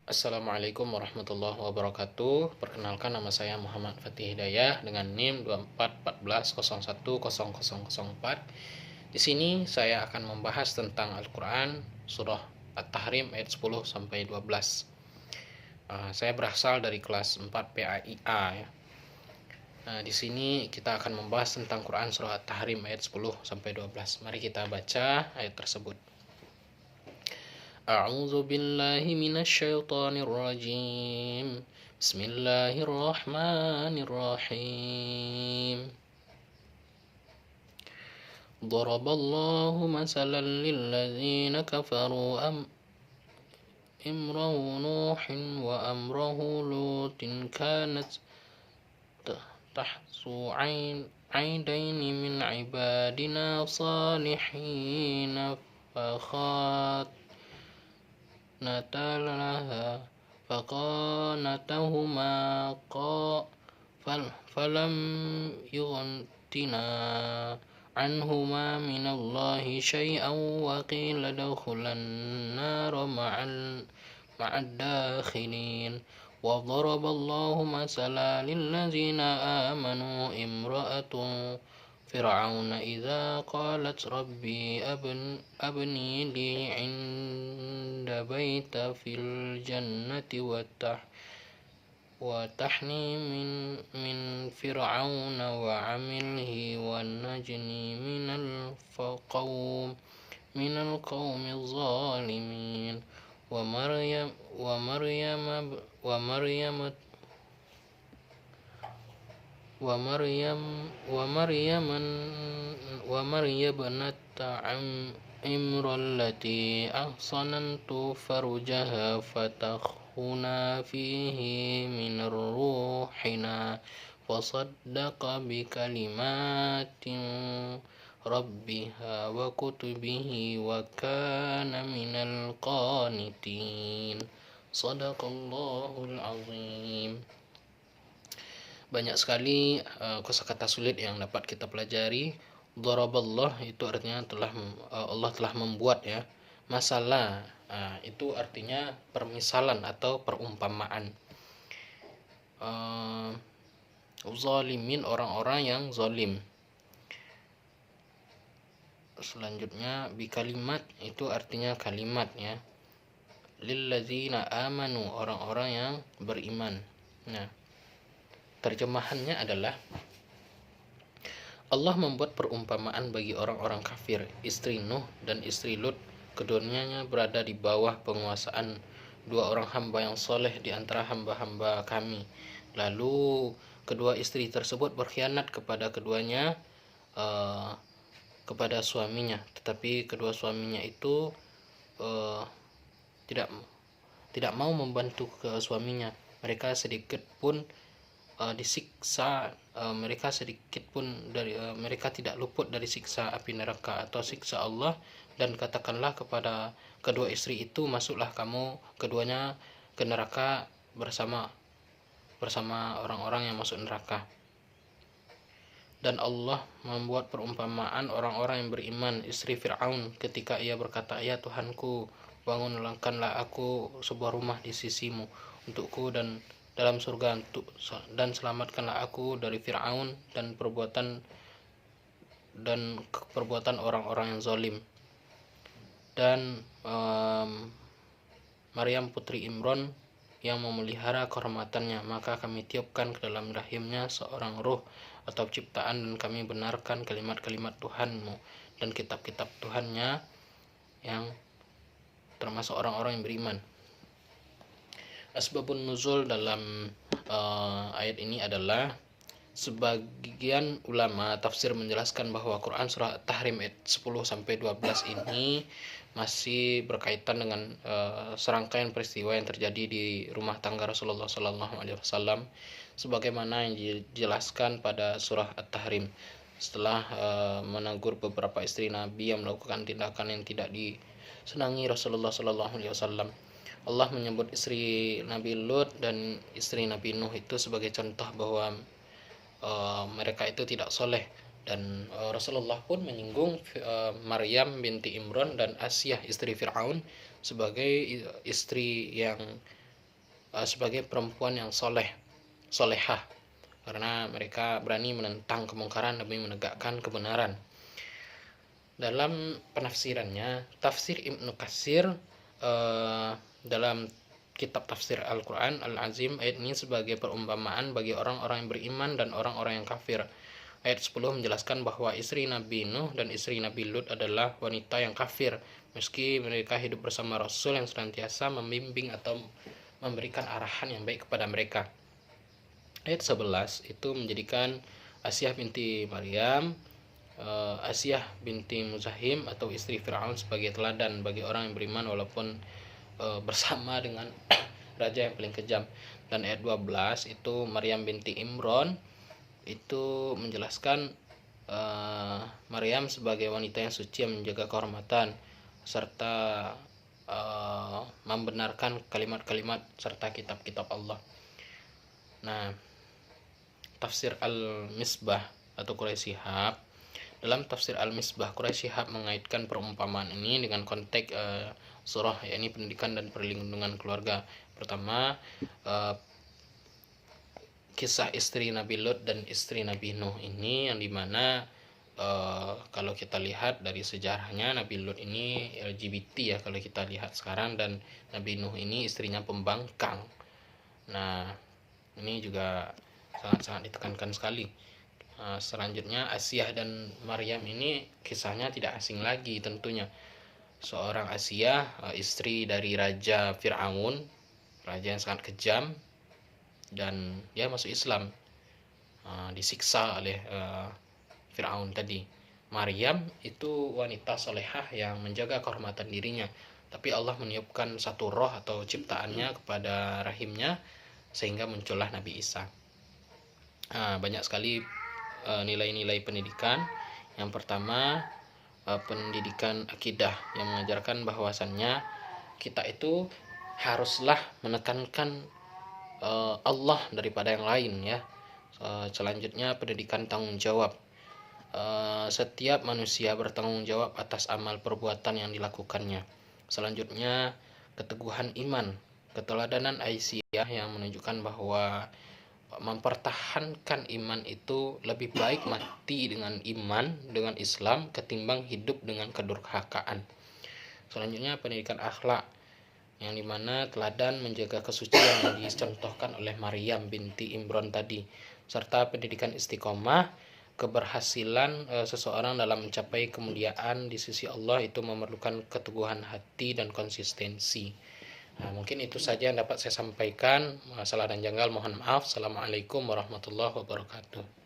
Assalamualaikum warahmatullahi wabarakatuh. Perkenalkan, nama saya Muhammad Fatih Hidayah dengan NIM 2414010004. Di sini saya akan membahas tentang Al-Qur'an surah At-Tahrim ayat 10 sampai 12. Saya berasal dari kelas 4 PAIA ya. Di sini kita akan membahas tentang Quran surah At-Tahrim ayat 10 sampai 12. Mari kita baca ayat tersebut. A'udzu billahi minasyaitonir rajim. Bismillahirrahmanirrahim. Daraballahu masalan lilladzina kafaru imrahu nuhin wa amrahu lutin kanat tahsu aidaini min ibadina salihin fakhat natalaha faqanatahuma falam yughtina anhuma minallahi syai'an wa qila dakhulan nara ma'ad dakhilin wa daraballahu masala lillazina amanu imra'atu فرعون إذا قالت ربي أبني لي عند بيت في الجنة وتحني من فرعون وعمله ونجني من القوم الظالمين ومريم ابنة عمران التي أحصنت فرجها فتخنا فيه من روحنا وصدق بكلمات ربها وكتبه وكان من القانتين صدق الله العظيم. Banyak sekali kosakata sulit yang dapat kita pelajari. Daraballah itu artinya Allah telah membuat ya. Masalah itu artinya permisalan atau perumpamaan. Zalimin, orang-orang yang zalim. Selanjutnya bikalimat itu artinya kalimat ya. Lilladzina amanu, orang-orang yang beriman. Nah, terjemahannya adalah Allah membuat perumpamaan bagi orang-orang kafir, istri Nuh dan istri Lut. Keduanya berada di bawah penguasaan dua orang hamba yang soleh di antara hamba-hamba kami. Lalu kedua istri tersebut berkhianat kepada keduanya, kepada suaminya. Tetapi kedua suaminya itu tidak mau membantu ke suaminya. Mereka sedikit pun disiksa, mereka tidak luput dari siksa api neraka atau siksa Allah. Dan katakanlah kepada kedua istri itu, masuklah kamu keduanya ke neraka bersama orang-orang yang masuk neraka. Dan Allah membuat perumpamaan orang-orang yang beriman, istri Fir'aun, ketika ia berkata, ya Tuhanku, bangunkanlah aku sebuah rumah di sisimu untukku dan dalam surga, dan selamatkanlah aku dari Fir'aun dan perbuatan orang-orang yang zalim. Dan Maryam putri Imran yang memelihara kehormatannya, maka kami tiupkan ke dalam rahimnya seorang ruh atau ciptaan, dan kami benarkan kalimat-kalimat Tuhanmu dan kitab-kitab Tuhannya, yang termasuk orang-orang yang beriman. Asbabun nuzul dalam ayat ini adalah, sebagian ulama tafsir menjelaskan bahwa Quran surah At-Tahrim ayat 10 sampai 12 ini masih berkaitan dengan serangkaian peristiwa yang terjadi di rumah tangga Rasulullah SAW, sebagaimana yang dijelaskan pada surah At-Tahrim. Setelah menegur beberapa istri Nabi yang melakukan tindakan yang tidak disenangi Rasulullah SAW, Allah menyebut istri Nabi Lut dan istri Nabi Nuh itu sebagai contoh bahwa mereka itu tidak soleh. Dan Rasulullah pun menyinggung Maryam binti Imran dan Asiyah istri Fir'aun sebagai istri yang sebagai perempuan yang solehah, karena mereka berani menentang kemungkaran demi menegakkan kebenaran. Dalam penafsirannya, tafsir Ibnu Katsir dalam kitab tafsir Al-Quran Al-Azim, ayat ini sebagai perumpamaan bagi orang-orang yang beriman dan orang-orang yang kafir. Ayat 10 menjelaskan bahwa istri Nabi Nuh dan istri Nabi Lut adalah wanita yang kafir, meski mereka hidup bersama Rasul yang senantiasa membimbing atau memberikan arahan yang baik kepada mereka. Ayat 11 itu menjadikan Asyah binti Maryam, Asyah binti Muzahim atau istri Fir'aun sebagai teladan bagi orang yang beriman walaupun bersama dengan raja yang paling kejam. Dan ayat 12 itu Maryam binti Imron itu menjelaskan Maryam sebagai wanita yang suci yang menjaga kehormatan serta membenarkan kalimat-kalimat serta kitab-kitab Allah. Nah, tafsir Al-Misbah atau Quraisy Shihab, dalam tafsir Al-Misbah Quraisy Shihab mengaitkan perumpamaan ini dengan konteks surah, yakni pendidikan dan perlindungan keluarga. Pertama, kisah istri Nabi Lut dan istri Nabi Nuh ini, yang dimana kalau kita lihat dari sejarahnya, Nabi Lut ini LGBT ya kalau kita lihat sekarang, dan Nabi Nuh ini istrinya pembangkang. Nah, ini juga sangat-sangat ditekankan sekali. Selanjutnya Asyah dan Maryam ini kisahnya tidak asing lagi tentunya. Seorang Asyah, istri dari Raja Fir'aun, raja yang sangat kejam, dan dia masuk Islam, disiksa oleh Fir'aun tadi. Maryam itu wanita solehah yang menjaga kehormatan dirinya, tapi Allah meniupkan satu roh atau ciptaannya kepada rahimnya sehingga muncullah Nabi Isa. Banyak sekali nilai-nilai pendidikan. Yang pertama, pendidikan akidah yang mengajarkan bahwasannya kita itu haruslah menekankan Allah daripada yang lain ya. Selanjutnya, pendidikan tanggung jawab. Setiap manusia bertanggung jawab atas amal perbuatan yang dilakukannya. Selanjutnya, keteguhan iman, keteladanan Aisyah yang menunjukkan bahwa mempertahankan iman itu lebih baik mati dengan iman, dengan Islam, ketimbang hidup dengan kedurhakaan. Selanjutnya, pendidikan akhlak, yang dimana teladan menjaga kesucian yang dicontohkan oleh Maryam binti Imron tadi, serta pendidikan istiqomah, keberhasilan seseorang dalam mencapai kemuliaan di sisi Allah itu memerlukan keteguhan hati dan konsistensi. Nah, mungkin itu saja yang dapat saya sampaikan. Salah dan janggal mohon maaf. Assalamualaikum warahmatullahi wabarakatuh.